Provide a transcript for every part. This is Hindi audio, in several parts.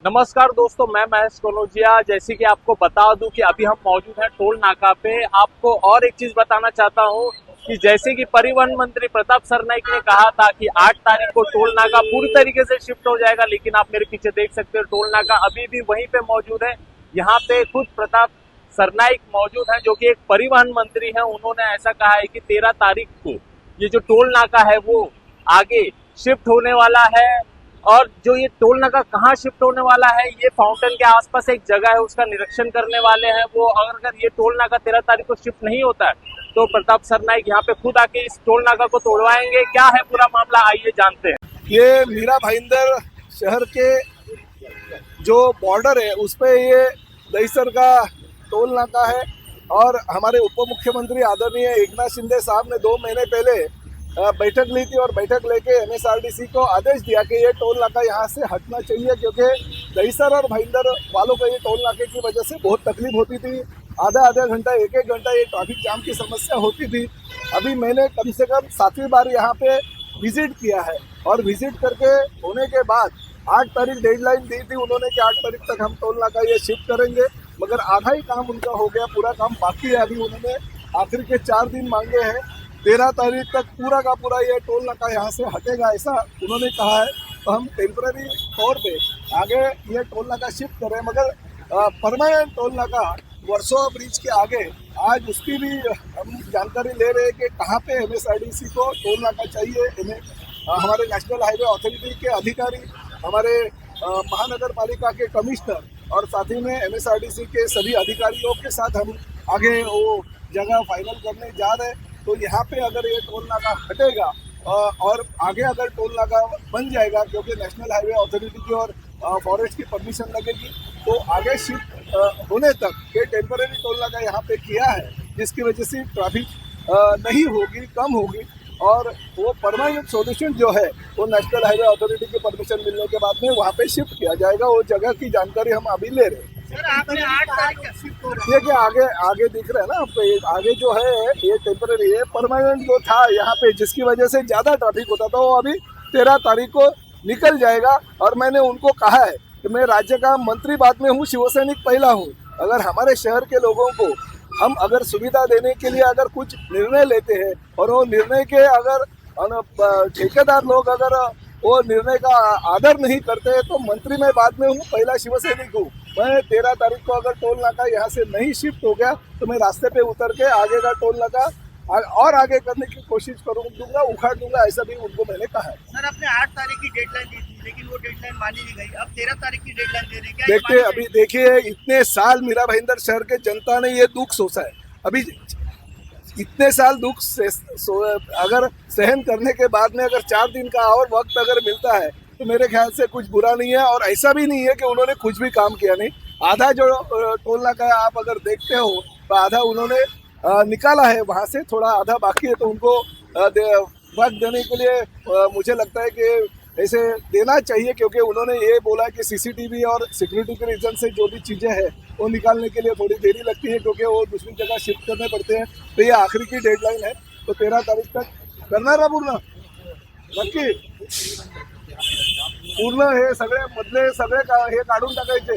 नमस्कार दोस्तों, मैं महेश कनौजिया। जैसे कि आपको बता दूं कि अभी हम मौजूद हैं टोल नाका पे। आपको और एक चीज बताना चाहता हूं कि जैसे कि परिवहन मंत्री प्रताप सरनाईक ने कहा था कि 8 तारीख को टोल नाका पूरी तरीके से शिफ्ट हो जाएगा, लेकिन आप मेरे पीछे देख सकते हो टोल नाका अभी भी वहीं पे मौजूद है। यहाँ पे खुद प्रताप सरनाईक मौजूद है, जो कि एक परिवहन मंत्री है। उन्होंने ऐसा कहा है कि 13 तारीख को ये जो टोल नाका है वो आगे शिफ्ट होने वाला है। और जो ये टोल नाका कहाँ शिफ्ट होने वाला है, ये फाउंटेन के आसपास एक जगह है, उसका निरीक्षण करने वाले हैं वो। अगर ये टोल नाका 13 तारीख को शिफ्ट नहीं होता है तो प्रताप सरनाईक यहाँ पे खुद आके इस टोल नाका को तोड़वाएंगे। क्या है पूरा मामला, आइए जानते हैं। ये मीरा भाईंदर शहर के जो बॉर्डर है उस पे ये दहीसर का टोल नाका है। और हमारे उप मुख्यमंत्री आदरणीय एकनाथ शिंदे साहब ने 2 महीने पहले बैठक ली थी और बैठक लेके एमएसआरडीसी को आदेश दिया कि ये टोल नाका यहाँ से हटना चाहिए, क्योंकि दहीसर और भाईंदर वालों को ये टोल नाके की वजह से बहुत तकलीफ होती थी। आधा घंटा, एक घंटा ये ट्रैफिक जाम की समस्या होती थी। अभी मैंने कम से कम 7वीं बार यहाँ पे विजिट किया है और विजिट करके होने के बाद 8 तारीख डेडलाइन दी थी उन्होंने कि 8 तारीख तक हम टोल नाका ये शिफ्ट करेंगे, मगर आधा ही काम उनका हो गया, पूरा काम बाकी है। अभी उन्होंने आखिर के 4 दिन मांगे हैं। 13 तारीख तक पूरा का पूरा ये टोल नाका यहाँ से हटेगा, ऐसा उन्होंने कहा है। तो हम टेम्पररी तौर पे आगे ये टोल नाका शिफ्ट करें, मगर परमानेंट टोल नाका वर्सोवा ब्रिज के आगे आज उसकी भी हम जानकारी ले रहे हैं कि कहाँ पे एमएसआरडीसी को टोल नाका चाहिए। हमारे नेशनल हाईवे अथॉरिटी के अधिकारी, हमारे महानगर पालिका के कमिश्नर और साथ ही में एमएसआरडीसी के सभी अधिकारियों के साथ हम आगे वो जगह फाइनल करने जा रहे हैं। तो यहाँ पे अगर ये टोल नाका हटेगा और आगे अगर टोल नाका बन जाएगा, क्योंकि नेशनल हाईवे अथॉरिटी की और फॉरेस्ट की परमिशन लगेगी, तो आगे शिफ्ट होने तक ये टेम्पररी टोल नाका यहाँ पे किया है, जिसकी वजह से ट्रैफिक नहीं होगी, कम होगी। और वो परमानेंट सॉल्यूशन जो है वो नेशनल हाईवे अथॉरिटी की परमिशन मिलने के बाद में वहाँ पे शिफ्ट किया जाएगा। वो जगह की जानकारी हम अभी ले रहे हैं। सर, आपने 8 तारीख का शिफ्ट हो रहा है। ये कि आगे दिख रहा है ना आपको, आगे जो है ये टेम्पररी है। परमानेंट जो था यहाँ पे जिसकी वजह से ज़्यादा ट्रैफिक होता था, वो अभी 13 तारीख को निकल जाएगा। और मैंने उनको कहा है कि मैं राज्य का मंत्री बाद में हूँ, शिवसैनिक पहला हूँ। अगर हमारे शहर के लोगों को हम अगर सुविधा देने के लिए अगर कुछ निर्णय लेते हैं और वो निर्णय के अगर ठेकेदार लोग अगर वो निर्णय का आदर नहीं करते हैं, तो मंत्री मैं बाद में हूँ, पहला शिवसैनिक हूँ। मैं 13 तारीख को अगर टोल नाका यहाँ से नहीं शिफ्ट हो गया तो मैं रास्ते पे उतर के आगे का टोल नाका और आगे करने की कोशिश करूँगा, उखाड़ दूंगा, ऐसा भी उनको मैंने कहा है। सर, आपने 8 तारीख की डेडलाइन दी थी, लेकिन वो डेडलाइन मानी नहीं गई। अब 13 तारीख की डेडलाइन दे रहे हैं, क्या देखते अभी देखिए, इतने साल मीरा भाईंदर शहर के जनता ने ये दुख सोचा है। अभी इतने साल दुख से अगर सहन करने के बाद में अगर 4 दिन का और वक्त अगर मिलता है तो मेरे ख्याल से कुछ बुरा नहीं है। और ऐसा भी नहीं है कि उन्होंने कुछ भी काम किया नहीं। आधा जो टोल नाका आप अगर देखते हो तो आधा उन्होंने निकाला है, वहाँ से थोड़ा आधा बाकी है। तो उनको वक्त देने के लिए मुझे लगता है कि ऐसे देना चाहिए, क्योंकि उन्होंने ये बोला कि सीसीटीवी और सिक्योरिटी के रीजन से जो भी चीज़ें हैं वो निकालने के लिए थोड़ी देरी लगती है, क्योंकि वो दूसरी जगह शिफ्ट करने पड़ते हैं। तो ये आखिरी की डेडलाइन है, तो 13 तारीख तक करणार ना पूर्ण, नक्की पूर्ण हे सगळे मधले सगळे हे काढून टाकायचे।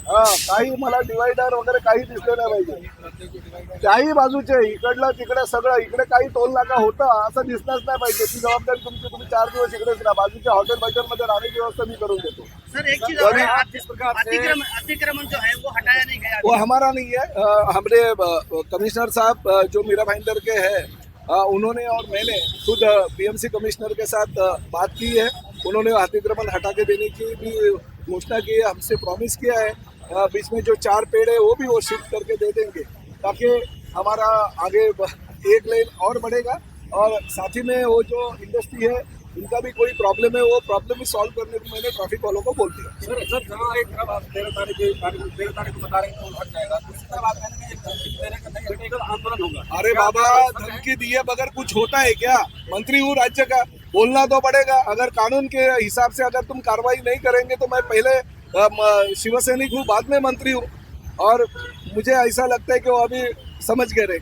काही मला डिवायडर वगैरे काही दिसले नाही पाहिजे, त्याही बाजूचे इकडलं तिकडे सगळं, इकडे काही टोल नाका होता असं दिसणारच नाही पाहिजे। ती जबाबदारी तुमची, तुम्ही 4 दिवस इकडेच राहा, बाजूच्या हॉटेल मध्ये राहण्याची व्यवस्था मी करून देतो। सर, एक चीज और है, अतिक्रमण जो है वो हटाया नहीं गया। वो हमारा नहीं है। हमारे कमिश्नर साहब जो मीरा भाईंदर के हैं, उन्होंने और मैंने खुद बीएमसी कमिश्नर के साथ बात की है। उन्होंने अतिक्रमण हटा के देने की भी घोषणा की है, हमसे प्रॉमिस किया है। बीच में जो 4 पेड़ है वो भी वो शिफ्ट करके दे देंगे, ताकि हमारा आगे एक लेन और बढ़ेगा। और साथ ही में वो जो इंडस्ट्री है उनका भी कोई प्रॉब्लम है, वो प्रॉब्लम भी सॉल्व करने को मैंने ट्रैफिक वालों को बोल दिया। सर जहाँ एक तरफ आप 13 तारीख को बता रहे हैं हट जाएगा, दूसरी तरफ आप कहने का नहीं हटेगा, आंदोलन होगा। अरे बाबा, धमकी दिए बगैर कुछ होता है क्या? मंत्री हूँ राज्य का, बोलना तो पड़ेगा। अगर कानून के हिसाब से अगर तुम कार्रवाई नहीं करेंगे तो मैं पहले शिवसैनिक हूँ, बाद में मंत्री हूँ। और मुझे ऐसा लगता है कि वो अभी समझ गए रहे